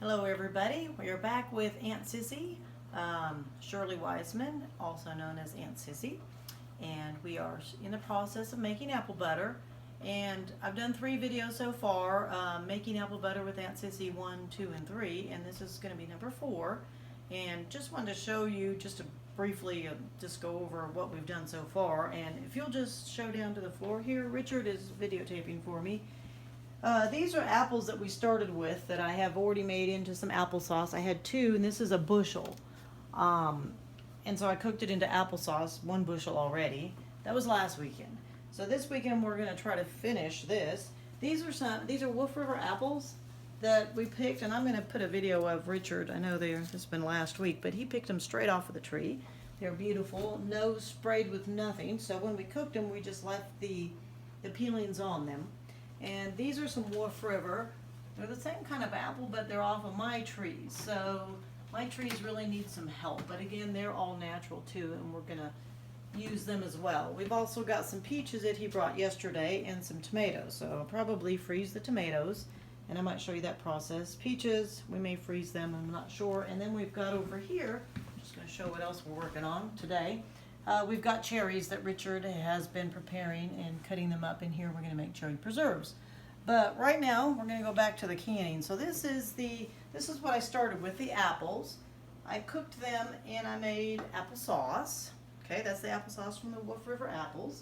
Hello everybody, we are back with Aunt Sissy, Shirley Wiseman, also known as Aunt Sissy, and we are in the process of making apple butter. And I've done 3 videos so far, making apple butter with Aunt Sissy 1, 2, and 3, and this is going to be number 4. And just wanted to show you, just to briefly just go over what we've done so far. And if you'll just show down to the floor here, Richard is videotaping for me. These are apples that we started with that I have already made into some applesauce. I had 2, and this is a bushel. And so I cooked it into applesauce, 1 bushel already. That was last weekend. So this weekend we're going to try to finish this. These are Wolf River apples that we picked, and I'm going to put a video of Richard. I know this has been last week, but he picked them straight off of the tree. They're beautiful, no sprayed with nothing. So when we cooked them, we just left the peelings on them. And these are some Wolf River. They're the same kind of apple, but they're off of my trees. So my trees really need some help. But again, they're all natural too, and we're gonna use them as well. We've also got some peaches that he brought yesterday and some tomatoes. So I'll probably freeze the tomatoes, and I might show you that process. Peaches, we may freeze them, I'm not sure. And then we've got over here, I'm just gonna show what else we're working on today. We've got cherries that Richard has been preparing and cutting them up in here. We're going to make cherry preserves. But right now we're going to go back to the canning. So this is what I started with, the apples. I cooked them and I made applesauce. Okay, that's the applesauce from the Wolf River apples.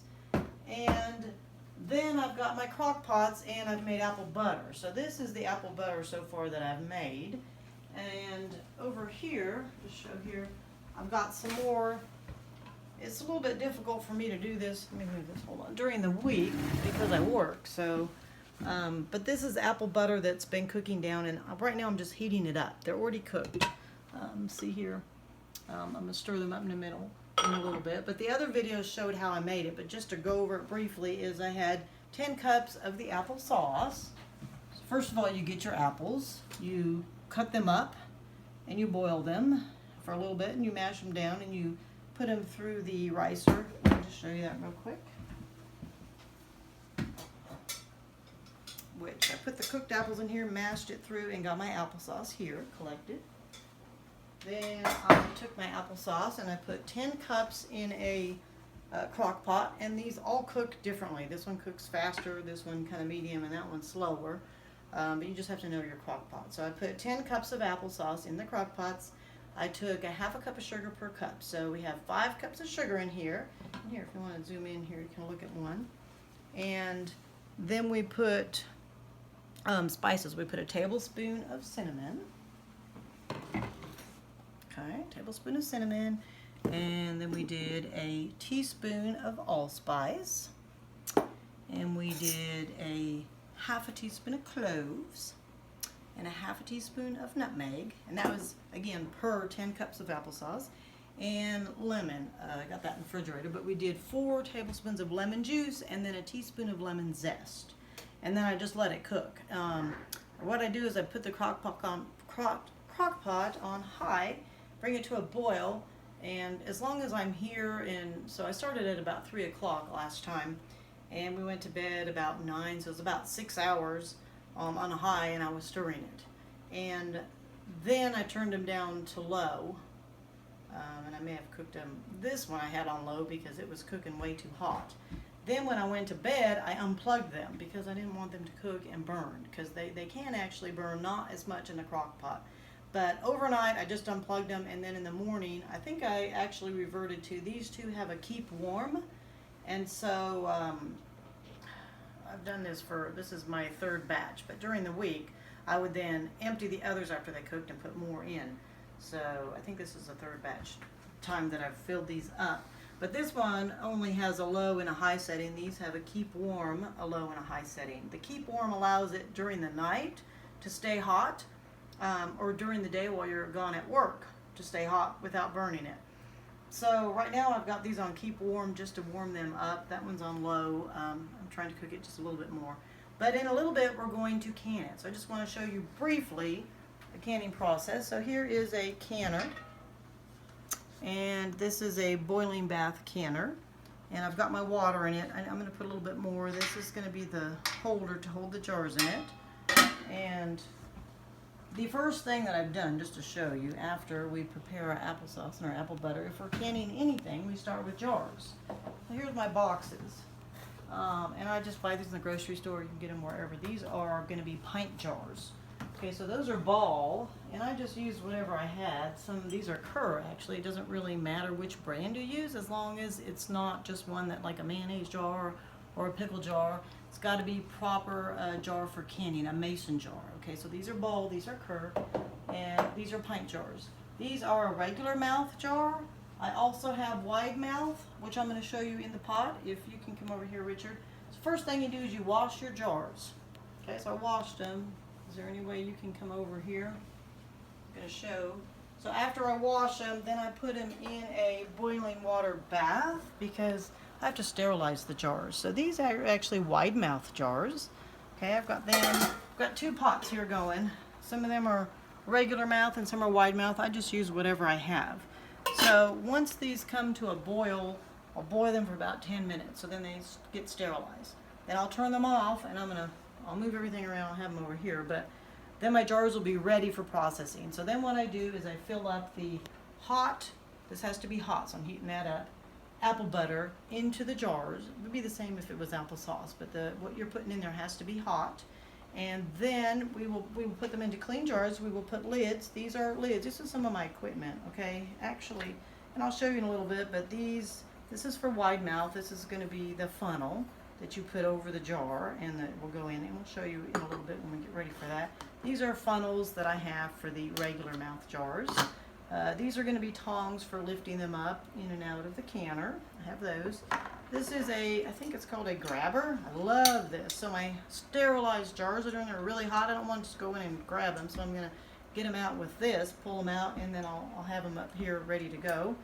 And then I've got my crock pots and I've made apple butter. So this is the apple butter so far that I've made. And over here, just show here, I've got some more. It's a little bit difficult for me to do this. Let me move this, hold on, during the week because I work. So, but this is apple butter that's been cooking down, and right now I'm just heating it up. They're already cooked. See here, I'm gonna stir them up in the middle in a little bit. But the other videos showed how I made it. But just to go over it briefly, is I had 10 cups of the applesauce. So first of all, you get your apples, you cut them up, and you boil them for a little bit, and you mash them down, and you put them through the ricer. Let me just show you that real quick. Which I put the cooked apples in here, mashed it through, and got my applesauce here collected. Then I took my applesauce and I put 10 cups in a crock pot, and these all cook differently. This one cooks faster, this one kind of medium, and that one slower. But you just have to know your crock pot. So I put 10 cups of applesauce in the crock pots. I took a ½ cup of sugar per cup. So we have 5 cups of sugar in here. Here, if you want to zoom in here, you can look at one. And then we put spices. We put a tablespoon of cinnamon. Okay, tablespoon of cinnamon. And then we did a teaspoon of allspice. And we did a ½ teaspoon of cloves. And a ½ teaspoon of nutmeg, and that was again per 10 cups of applesauce. And lemon, I got that in the refrigerator, but we did 4 tablespoons of lemon juice and then a teaspoon of lemon zest, and then I just let it cook. What I do is I put the crock pot on high, bring it to a boil, and as long as I'm here, and so I started at about 3 o'clock last time, and we went to bed about 9, so it was about 6 hours on a high, and I was stirring it. And then I turned them down to low, and I may have cooked them. This one I had on low because it was cooking way too hot. Then when I went to bed, I unplugged them because I didn't want them to cook and burn, because they can actually burn, not as much in the crock pot. But overnight I just unplugged them, and then in the morning I think I actually reverted to these two have a keep warm, and so I've done this is my 3rd batch, but during the week I would then empty the others after they cooked and put more in. So I think this is the 3rd batch time that I've filled these up. But this one only has a low and a high setting. These have a keep warm, a low and a high setting. The keep warm allows it during the night to stay hot, or during the day while you're gone at work to stay hot without burning it. So right now I've got these on keep warm just to warm them up. That one's on low. I'm trying to cook it just a little bit more. But in a little bit we're going to can it. So I just want to show you briefly the canning process. So here is a canner. And this is a boiling bath canner. And I've got my water in it. I'm going to put a little bit more. This is going to be the holder to hold the jars in it. And The first thing that I've done, just to show you, after we prepare our applesauce and our apple butter, if we're canning anything, we start with jars. So here's my boxes. And I just buy these in the grocery store. You can get them wherever. These are going to be pint jars. Okay, so those are Ball, and I just used whatever I had. Some of these are Kerr, actually. It doesn't really matter which brand you use, as long as it's not just one that, like a mayonnaise jar or a pickle jar. It's got to be proper jar for canning, a mason jar. Okay, so these are Ball, these are Kerr, and these are pint jars. These are a regular mouth jar. I also have wide mouth, which I'm going to show you in the pot. If you can come over here, Richard. So first thing you do is you wash your jars. Okay, so I washed them. Is there any way you can come over here? I'm going to show. So after I wash them, then I put them in a boiling water bath because I have to sterilize the jars. So these are actually wide mouth jars. Okay, I've got them. I've got 2 pots here going. Some of them are regular mouth and some are wide mouth. I just use whatever I have. So once these come to a boil, I'll boil them for about 10 minutes. So then they get sterilized. Then I'll turn them off, and I'll move everything around. I'll have them over here, but then my jars will be ready for processing. So then what I do is I fill up the hot, this has to be hot, so I'm heating that up, apple butter into the jars. It would be the same if it was applesauce, but what you're putting in there has to be hot. And then we will put them into clean jars. We will put lids. These are lids. This is some of my equipment, okay? Actually, and I'll show you in a little bit, but this is for wide mouth. This is going to be the funnel that you put over the jar, and that will go in, and we'll show you in a little bit when we get ready for that. These are funnels that I have for the regular mouth jars. These are going to be tongs for lifting them up in and out of the canner. I have those. This is I think it's called a grabber. I love this. So my sterilized jars that are in there are really hot. I don't want to just go in and grab them, so I'm going to get them out with this, pull them out, and then I'll have them up here ready to go.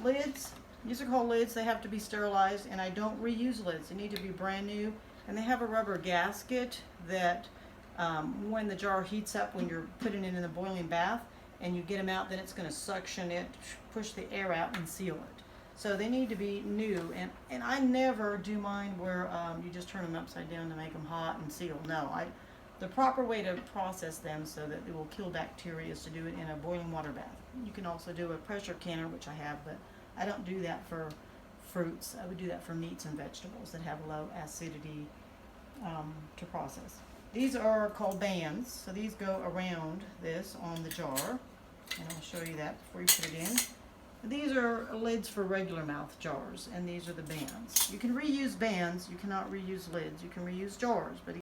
Lids. These are called lids. They have to be sterilized, and I don't reuse lids. They need to be brand new, and they have a rubber gasket that when the jar heats up, when you're putting it in the boiling bath and you get them out, then it's going to suction it, push the air out, and seal it. So they need to be new, and I never do mine where you just turn them upside down to make them hot and seal. No, the proper way to process them so that it will kill bacteria is to do it in a boiling water bath. You can also do a pressure canner, which I have, but I don't do that for fruits. I would do that for meats and vegetables that have low acidity to process. These are called bands, so these go around this on the jar, and I'll show you that before you put it in. These are lids for regular mouth jars, and these are the bands. You can reuse bands. You cannot reuse lids. You can reuse jars, but